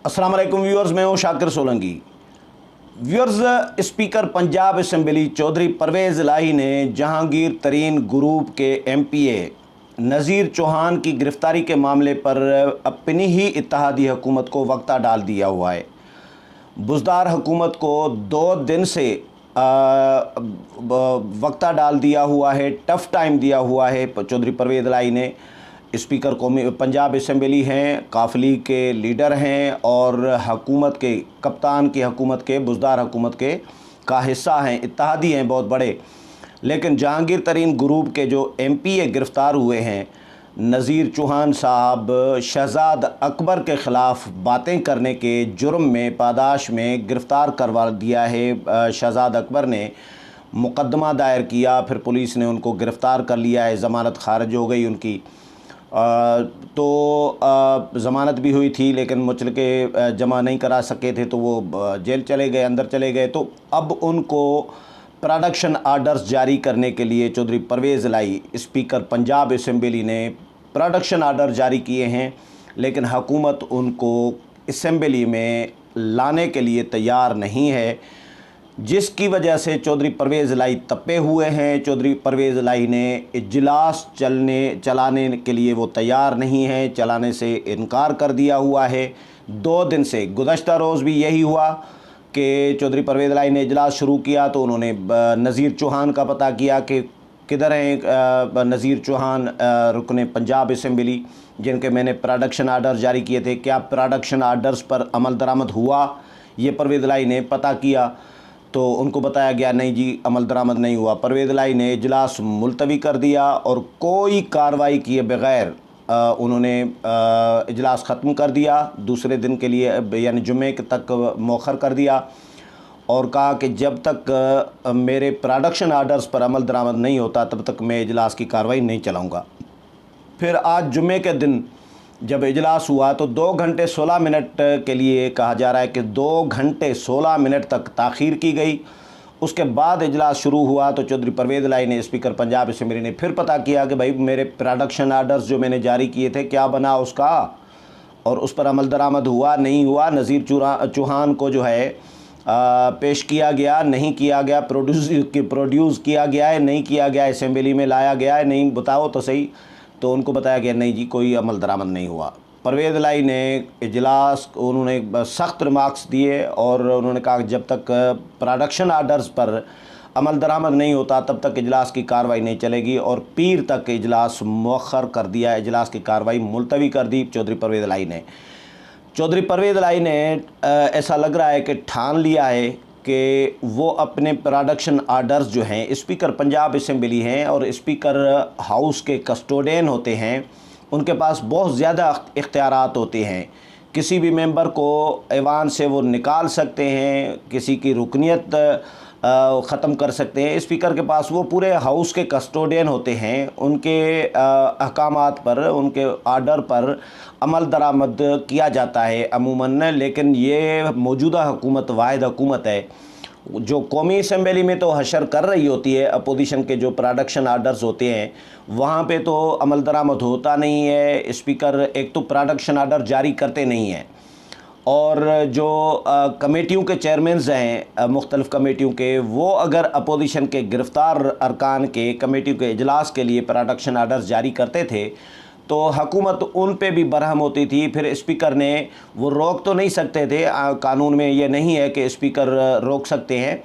अस्सलाम वालेकुम व्यूअर्स, मैं हूँ Shakir Solanki. Viewers, speaker Punjab assembly Chaudhry Pervaiz Elahi ने जहांगीर तरीन ग्रुप के MPA नज़ीर चौहान की गिरफ़्तारी के मामले पर अपनी ही इत्तेहादी हुकूमत को वक्ता डाल दिया हुआ है। बुज़दार हुकूमत को 2 दिन से वक्ता डाल दिया हुआ है, टफ़ टाइम दिया हुआ है। चौधरी परवेज़ इलाही ने स्पीकर कौमी पंजाब असम्बली हैं, काफली के लीडर हैं और हुकूमत के कप्तान की हुकूमत के बुज़दार हुकूमत के का हिस्सा हैं, इत्तेहादी हैं बहुत बड़े। लेकिन जहांगीर तरीन ग्रुप के जो MPA गिरफ़्तार हुए हैं, नज़ीर चौहान साहब शहजाद अकबर के ख़िलाफ़ बातें करने के जुर्म में पादाश में गिरफ़्तार करवा दिया है। शहजाद अकबर ने मुकदमा दायर किया, फिर पुलिस ने उनको गिरफ़्तार कर लिया है, ज़मानत खारिज हो गई उनकी। ज़मानत भी हुई थी लेकिन मुचलके जमा नहीं करा सके थे तो वो जेल चले गए, अंदर चले गए। तो अब उनको प्रोडक्शन आर्डर्स जारी करने के लिए चौधरी परवेज़ इलाही स्पीकर पंजाब असम्बली ने प्रोडक्शन आर्डर जारी किए हैं, लेकिन हुकूमत उनको असम्बली में लाने के लिए तैयार नहीं है, जिसकी वजह से चौधरी परवेज़ इलाही तपे हुए हैं। चौधरी परवेज़ इलाही ने इजलास चलाने के लिए वो तैयार नहीं है, चलाने से इनकार कर दिया हुआ है 2 दिन से। गुज़श्ता रोज़ भी यही हुआ कि चौधरी परवेज़ इलाही ने इजलास शुरू किया तो उन्होंने नज़ीर चौहान का पता किया कि किधर हैं नज़ीर चौहान रुकने पंजाब असम्बली, जिनके मैंने प्रोडक्शन आर्डर जारी किए थे। क्या प्रोडक्शन आर्डर्स पर अमल दरामद हुआ, ये परवेज़ इलाही ने पता किया तो उनको बताया गया नहीं जी, अमल दरामद नहीं हुआ। परवेज़ इलाही ने इजलास मुलतवी कर दिया और कोई कार्रवाई किए बग़ैर उन्होंने इजलास ख़त्म कर दिया। दूसरे दिन के लिए यानी जुम्मे तक मौखर कर दिया और कहा कि जब तक मेरे प्रोडक्शन आर्डर्स पर अमल दरामद नहीं होता तब तक मैं इजलास की कार्रवाई नहीं चलाऊँगा। फिर आज जुम्मे के दिन जब इजलास हुआ तो 2 घंटे 16 मिनट के लिए कहा जा रहा है कि 2 घंटे 16 मिनट तक ताख़ीर की गई। उसके बाद इजलास शुरू हुआ तो चौधरी परवेज़ इलाही ने स्पीकर पंजाब असम्बली ने फिर पता किया कि भाई मेरे प्रोडक्शन आर्डर्स जो मैंने जारी किए थे क्या बना उसका, और उस पर अमल दरामद हुआ नहीं हुआ। नज़ीर चौहान को जो है पेश किया गया नहीं किया गया, प्रोड्यूस किया गया है नहीं किया गया, असम्बली में लाया गया है नहीं, बताओ तो सही। तो उनको बताया गया नहीं जी, कोई अमल दरामद नहीं हुआ। परवेज़ इलाही ने इजलास उन्होंने सख्त रिमार्क्स दिए और उन्होंने कहा कि जब तक प्रोडक्शन आर्डर्स पर अमल दरामद नहीं होता तब तक इजलास की कार्रवाई नहीं चलेगी, और पीर तक इजलास मौखर कर दिया, इजलास की कार्रवाई मुलतवी कर दी चौधरी परवेज़ इलाही ने। चौधरी परवेज़ इलाही ने ऐसा लग रहा है कि ठान लिया है कि वो अपने प्रोडक्शन आर्डर्स जो हैं, स्पीकर पंजाब असम्बली हैं और स्पीकर हाउस के कस्टोडियन होते हैं, उनके पास बहुत ज़्यादा इख्तियारात होते हैं। किसी भी मेंबर को ऐवान से वो निकाल सकते हैं, किसी की रुकनियत ख़त्म कर सकते हैं। स्पीकर के पास वो पूरे हाउस के कस्टोडियन होते हैं, उनके अहकामात पर, उनके आर्डर पर अमल दरामद किया जाता है अमूमन। लेकिन ये मौजूदा हुकूमत वाहिद हुकूमत है जो कौमी असम्बली में तो हशर कर रही होती है, अपोजिशन के जो प्रोडक्शन आर्डर्स होते हैं वहाँ पे तो अमल दरामद होता नहीं है। स्पीकर एक तो प्रोडक्शन आर्डर जारी करते नहीं हैं, और जो कमेटियों के चेयरमैन्स हैं मुख्तलिफ़ कमेटियों के, वो अगर अपोजिशन के गिरफ़्तार अरकान के कमेटियों के इजलास के लिए प्रोडक्शन आर्डर्स जारी करते थे तो हुकूमत उन पे भी बरहम होती थी। फिर स्पीकर ने वो रोक तो नहीं सकते थे, कानून में ये नहीं है कि स्पीकर रोक सकते हैं,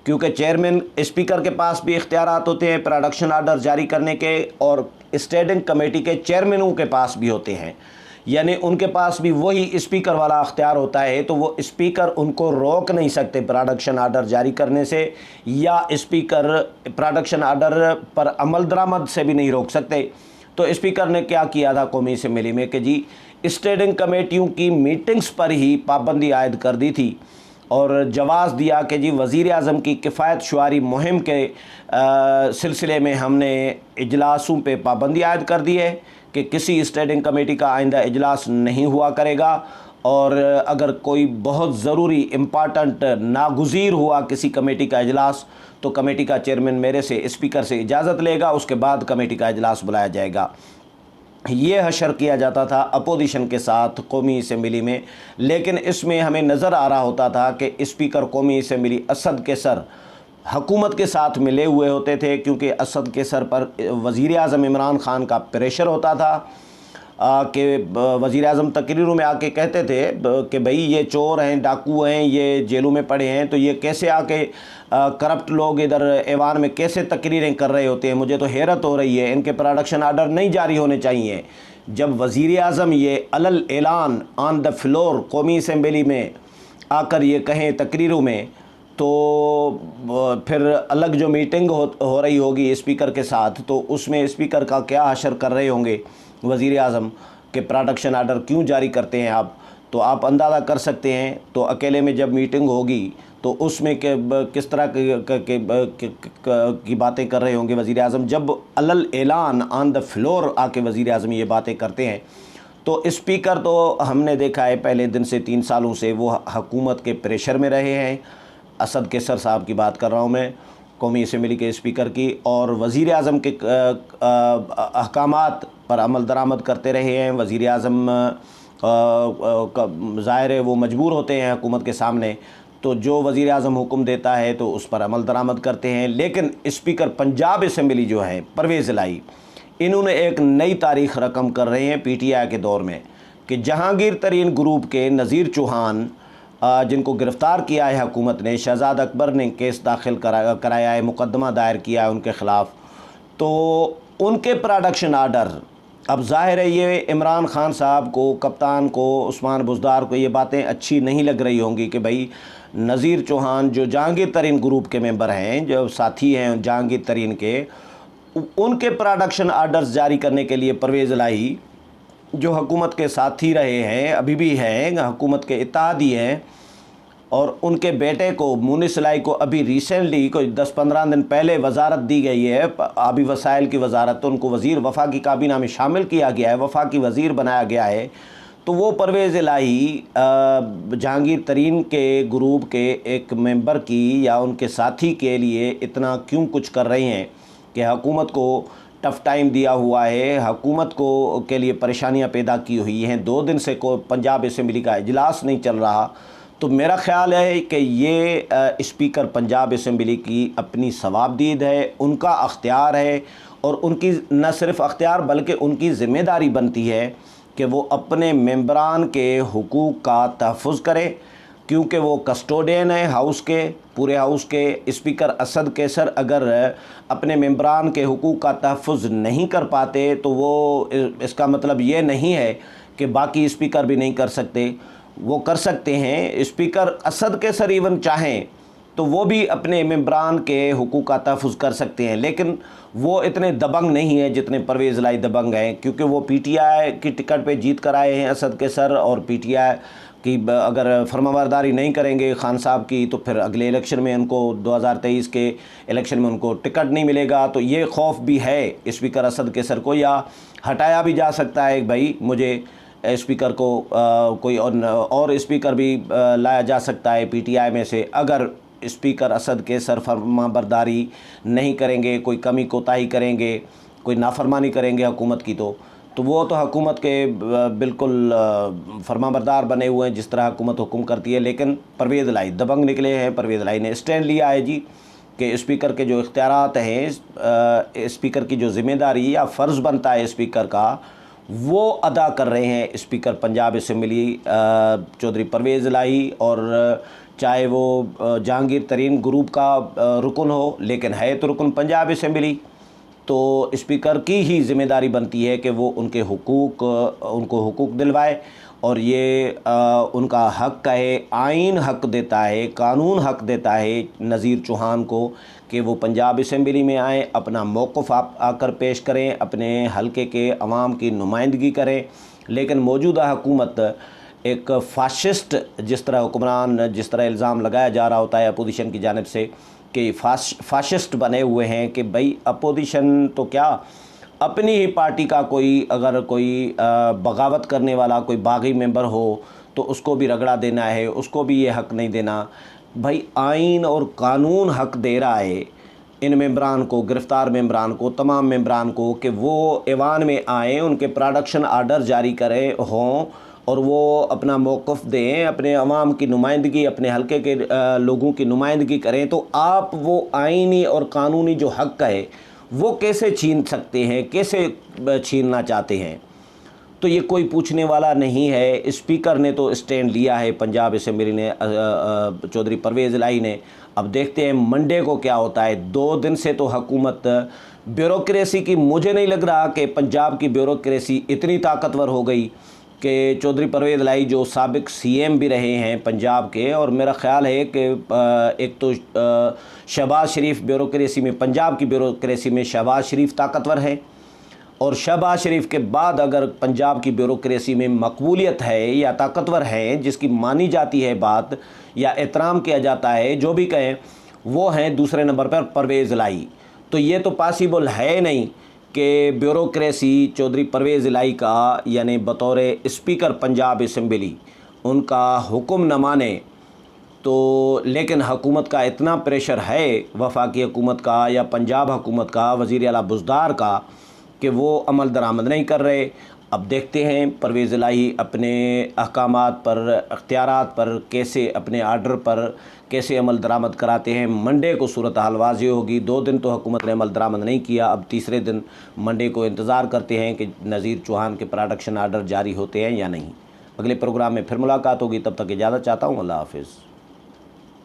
क्योंकि चेयरमैन स्पीकर के पास भी इख्तियारात होते हैं प्रोडक्शन आर्डर जारी करने के, और स्टैंडिंग कमेटी के चेयरमैनों के पास भी होते हैं, यानी उनके पास भी वही स्पीकर वाला अख्तियार होता है। तो वो स्पीकर उनको रोक नहीं सकते प्रोडक्शन आर्डर जारी करने से, या स्पीकर प्रोडक्शन आर्डर पर अमल दरामद से भी नहीं रोक सकते। तो स्पीकर ने क्या किया था कौमी असम्बली में कि जी स्टैंडिंग कमेटियों की मीटिंग्स पर ही पाबंदी आयद कर दी थी और जवाज़ दिया कि जी वज़ीर आज़म की किफ़ायत शुआरी मुहिम के सिलसिले में हमने इजलासों पे पाबंदी आयद कर दी है कि किसी स्टैंडिंग कमेटी का आइंदा इजलास नहीं हुआ करेगा, और अगर कोई बहुत ज़रूरी इम्पॉर्टेंट नागुज़ीर हुआ किसी कमेटी का इजलास तो कमेटी का चेयरमैन मेरे से स्पीकर से इजाज़त लेगा, उसके बाद कमेटी का इजलास बुलाया जाएगा। یہ حشر کیا جاتا تھا اپوزیشن کے ساتھ قومی اسمبلی میں، لیکن اس میں ہمیں نظر آ رہا ہوتا تھا کہ اسپیکر قومی اسمبلی اسد کیسر حکومت کے ساتھ ملے ہوئے ہوتے تھے، کیونکہ اسد کیسر پر وزیر اعظم عمران خان کا پریشر ہوتا تھا کہ وزیر اعظم تقریروں میں آ کے کہتے تھے کہ بھئی یہ چور ہیں، ڈاکو ہیں، یہ جیلوں میں پڑے ہیں، تو یہ کیسے آ کے کرپٹ لوگ ادھر ایوان میں کیسے تقریریں کر رہے ہوتے ہیں، مجھے تو حیرت ہو رہی ہے، ان کے پروڈکشن آرڈر نہیں جاری ہونے چاہیے۔ جب وزیر اعظم یہ علل اعلان آن دا فلور قومی اسمبلی میں آ کر یہ کہیں تقریروں میں، تو پھر الگ جو میٹنگ ہو رہی ہوگی اسپیکر کے ساتھ، تو اس میں اسپیکر کا کیا حشر کر رہے ہوں گے وزیر اعظم کہ پروڈکشن آرڈر کیوں جاری کرتے ہیں آپ، تو آپ اندازہ کر سکتے ہیں۔ تو اکیلے میں جب میٹنگ ہوگی تو اس میں کس طرح کی باتیں کر رہے ہوں گے وزیر اعظم، جب علل اعلان آن دا فلور آ کے وزیر اعظم یہ باتیں کرتے ہیں۔ تو اسپیکر تو ہم نے دیکھا ہے پہلے دن سے 3 سالوں سے وہ حکومت کے پریشر میں رہے ہیں۔ اسد کیسر صاحب کی بات کر رہا ہوں میں، قومی اسمبلی کے اسپیکر کی، اور وزیر اعظم کے احکامات پر عمل درآمد کرتے رہے ہیں۔ وزیر اعظم ظاہر ہے وہ مجبور ہوتے ہیں حکومت کے سامنے، تو جو وزیر اعظم حکم دیتا ہے تو اس پر عمل درآمد کرتے ہیں۔ لیکن اسپیکر پنجاب اسمبلی جو ہے پرویز الہی، انہوں نے ایک نئی تاریخ رقم کر رہے ہیں پی ٹی آئی کے دور میں، کہ جہانگیر ترین گروپ کے نذیر چوہان جن کو گرفتار کیا ہے حکومت نے، شہزاد اکبر نے کیس داخل کرایا ہے، مقدمہ دائر کیا ہے ان کے خلاف، تو ان کے پروڈکشن آرڈر، اب ظاہر ہے یہ عمران خان صاحب کو، کپتان کو، عثمان بزدار کو یہ باتیں اچھی نہیں لگ رہی ہوں گی کہ بھئی نذیر چوہان جو جہانگیر ترین گروپ کے ممبر ہیں، جو ساتھی ہیں جہانگیر ترین کے، ان کے پروڈکشن آرڈرز جاری کرنے کے لیے پرویز الہی جو حکومت کے ساتھی رہے ہیں، ابھی بھی ہیں، حکومت کے اتحادی ہیں، اور ان کے بیٹے کو مونس الہی کو ابھی ریسنٹلی کوئی 10-15 دن پہلے وزارت دی گئی ہے، آبی وسائل کی وزارت، تو ان کو وزیر وفاقی کابینہ میں شامل کیا گیا ہے، وفاقی وزیر بنایا گیا ہے۔ تو وہ پرویز الہی جہانگیر ترین کے گروپ کے ایک ممبر کی یا ان کے ساتھی کے لیے اتنا کیوں کچھ کر رہے ہیں کہ حکومت کو ٹف ٹائم دیا ہوا ہے، حکومت کو کے لیے پریشانیاں پیدا کی ہوئی ہیں، 2 دن سے پنجاب اسمبلی کا اجلاس نہیں چل رہا۔ تو میرا خیال ہے کہ یہ اسپیکر پنجاب اسمبلی کی اپنی ثوابدید ہے، ان کا اختیار ہے، اور ان کی نہ صرف اختیار بلکہ ان کی ذمہ داری بنتی ہے کہ وہ اپنے ممبران کے حقوق کا تحفظ کرے، کیونکہ وہ کسٹوڈین ہیں ہاؤس کے، پورے ہاؤس کے۔ اسپیکر اسد کیسر اگر اپنے ممبران کے حقوق کا تحفظ نہیں کر پاتے تو وہ اس کا مطلب یہ نہیں ہے کہ باقی اسپیکر بھی نہیں کر سکتے، وہ کر سکتے ہیں۔ اسپیکر اسد کیسر ایون چاہیں تو وہ بھی اپنے ممبران کے حقوق کا تحفظ کر سکتے ہیں، لیکن وہ اتنے دبنگ نہیں ہیں جتنے پرویز الہی دبنگ ہیں، کیونکہ وہ پی ٹی آئی کی ٹکٹ پہ جیت کر آئے ہیں اسد کیسر، اور پی ٹی آئی کی اگر فرمانبرداری نہیں کریں گے خان صاحب کی تو پھر اگلے الیکشن میں ان کو 2023 کے الیکشن میں ان کو ٹکٹ نہیں ملے گا۔ تو یہ خوف بھی ہے اسپیکر اسد کیسر کو، یا ہٹایا بھی جا سکتا ہے بھائی مجھے اسپیکر کو کوئی اور اسپیکر بھی لایا جا سکتا ہے پی ٹی آئی میں سے، اگر اسپیکر اسد کیسر فرما برداری نہیں کریں گے، کوئی کمی کوتاہی کریں گے، کوئی نافرمانی کریں گے حکومت کی، تو وہ تو حکومت کے بالکل فرما بردار بنے ہوئے ہیں جس طرح حکومت حکم کرتی ہے۔ لیکن پرویز الہی دبنگ نکلے ہیں، پرویز الہی نے اسٹینڈ لیا ہے جی کہ اسپیکر کے جو اختیارات ہیں، اسپیکر کی جو ذمہ داری یا فرض بنتا ہے اسپیکر کا، وہ ادا کر رہے ہیں اسپیکر پنجاب اسمبلی چودھری پرویز الہی، اور چاہے وہ جہانگیر ترین گروپ کا رکن ہو، لیکن ہے تو رکن پنجاب اسمبلی، تو اسپیکر کی ہی ذمہ داری بنتی ہے کہ وہ ان کو حقوق دلوائے، اور یہ ان کا حق ہے، آئین حق دیتا ہے، قانون حق دیتا ہے نذیر چوہان کو کہ وہ پنجاب اسمبلی میں آئیں، اپنا موقف آ کر پیش کریں، اپنے حلقے کے عوام کی نمائندگی کریں۔ لیکن موجودہ حکومت ایک فاشسٹ، جس طرح حکمران، جس طرح الزام لگایا جا رہا ہوتا ہے اپوزیشن کی جانب سے کہ فاشسٹ بنے ہوئے ہیں کہ بھئی اپوزیشن تو کیا، اپنی ہی پارٹی کا اگر کوئی بغاوت کرنے والا کوئی باغی ممبر ہو تو اس کو بھی رگڑا دینا ہے، اس کو بھی یہ حق نہیں دینا۔ بھائی آئین اور قانون حق دے رہا ہے इन मेंबरान को, गिरफ़्तार मेंबरान को, तमाम मेंबरान को कि वो ऐवान में आएँ, उनके प्रोडक्शन आर्डर जारी करें हों और वो अपना मौक़िफ़ दें, अपने अवाम की नुमाइंदगी, अपने हलके के लोगों की नुमाइंदगी करें, तो आप वो आइनी और कानूनी जो हक़ है वो कैसे छीन सकते हैं, कैसे छीनना चाहते हैं? तो ये कोई पूछने वाला नहीं है। स्पीकर ने तो स्टैंड लिया है, पंजाब असेंबली ने, चौधरी परवेज़ इलाही ने। अब देखते हैं मंडे को क्या होता है। 2 दिन से तो हुकूमत ब्यूरोक्रेसी की, मुझे नहीं लग रहा कि पंजाब की ब्यूरोक्रेसी इतनी ताकतवर हो गई कि चौधरी परवेज़ इलाही जो साबिक सीएम भी रहे हैं पंजाब के, और मेरा ख़्याल है कि एक तो शहबाज शरीफ ब्यूरोक्रेसी में, पंजाब की ब्यूरोक्रेसी में शहबाज शरीफ ताकतवर है, और शहबाज शरीफ के बाद अगर पंजाब की ब्यूरोक्रेसी में मकबूलियत है या ताकतवर है, जिसकी मानी जाती है बात या एहतराम किया जाता है, जो भी कहें, वो हैं दूसरे नंबर पर परवेज़ इलाही। तो ये तो पॉसिबल है नहीं कि ब्यूरोक्रेसी चौधरी परवेज़ इलाही का, यानी बतौर स्पीकर पंजाब असेंबली, उनका हुक्म न माने। तो लेकिन हुकूमत का इतना प्रेशर है, वफाकी हुकूमत का या पंजाब हुकूमत का, वज़ीर आला बुज़दार का, कि वो अमल दरामद नहीं कर रहे। अब देखते हैं परवेज़ इलाही अपने अहकामात पर, अख्तियारात पर कैसे, अपने आर्डर पर कैसे अमल दरामद कराते हैं। मंडे को सूरत हाल वाज़ेह होगी। 2 दिन तो हुकूमत ने अमल दरामद नहीं किया, अब तीसरे दिन मंडे को इंतज़ार करते हैं कि नज़ीर चौहान के प्रोडक्शन आर्डर जारी होते हैं या नहीं। अगले प्रोग्राम में फिर मुलाकात होगी, तब तक इजाज़त चाहता हूँ। अल्लाह हाफ़िज़।